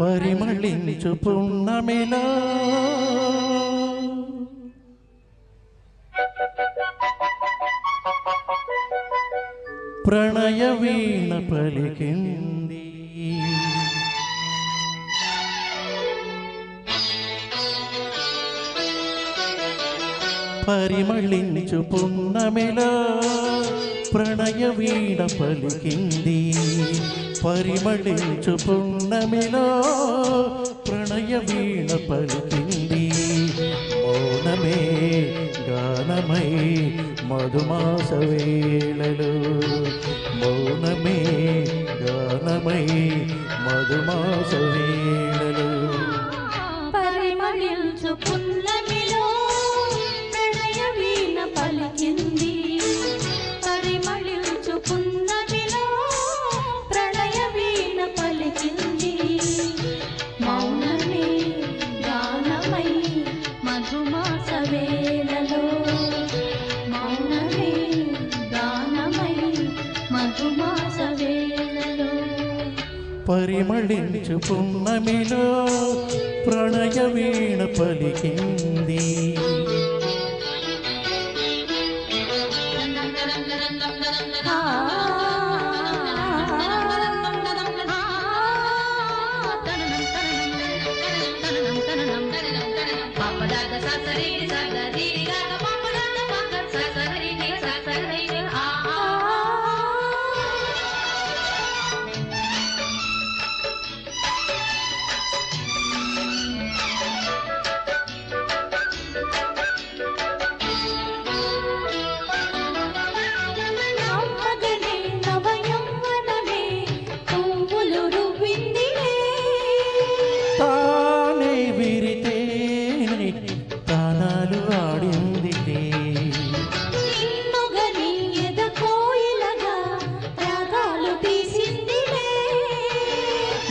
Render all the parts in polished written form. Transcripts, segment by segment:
పరిమళించు పున్నమిలో ప్రణయ వీణ పలికింది. పరిమళించు పున్నమిలో ప్రణయ వీణ పలికింది. పరిమళించు పున్నమిలో ప్రణయ వీణ పలికింది. మౌనమే గానమై మధుమాస వేళలో, మౌనమే గానమై మధుమాస వేళలో. పరిమళించు పున్నమిలో ప్రణయ వీణ పలికింది. పరిమళించు పున్నమిలో ప్రణయ వీణ పలికింది. మౌనమే గానమై మధుమాస వేళలో, మౌనమే గానమై మధుమాస వేళలో. పరిమళించు పున్నమిలో ప్రణయ వీణ పలికింది.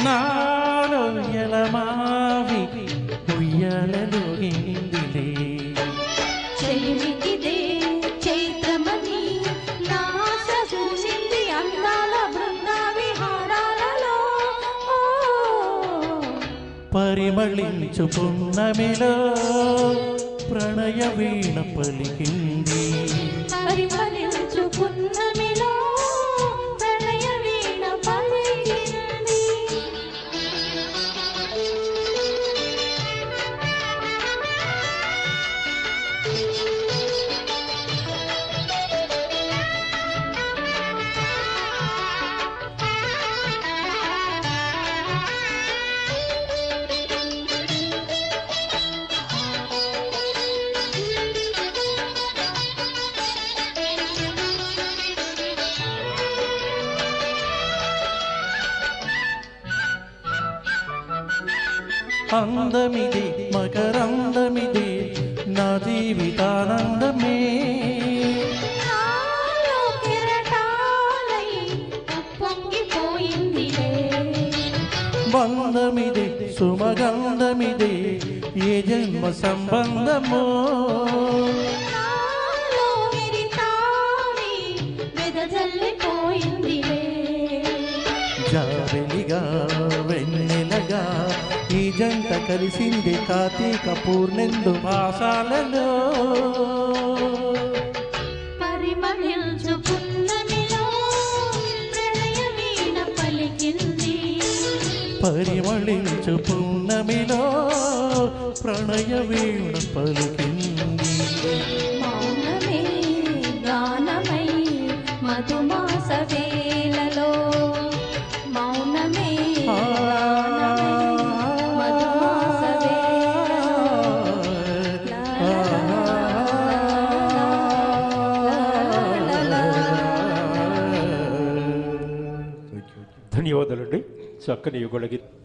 నాలో ఎలమావి ఉయ్యాలలో ఇందిలే. చెలిమికిదే చైత్రమని నాశ చూసింది అందాల బృంద విహారాలలో. పరిమళించు పున్నమిలో ప్రణయ వీణ పలికింది. పరిమళించు పున్నమిలో ప్రణయ వీణ పలికింది. అందమిది మకరందమిది నా జీవితానందమే. నాలో కెరటాలై పొంగిపోయిందిలే. బంధమిది సుమగంధమిది ఏ జన్మ సంబంధమో. నాలో విరితావి వెదజల్లిపోయిందిలే. జాబెలిగా వెన్నెలగా ఈ జంట కలిసింది కార్తీక పూర్ణెందు మాసాలలో. పరిమళించు పున్నమిలో ప్రణయ వీణ పలికింది. పరిమళించు పున్నమిలో ప్రణయ వీణ పలికింది. మౌనమే గానమై మధుమాస వేళలో, మౌనమే ధన్యవాదాలండి. చక్కని యుగళ గీతం.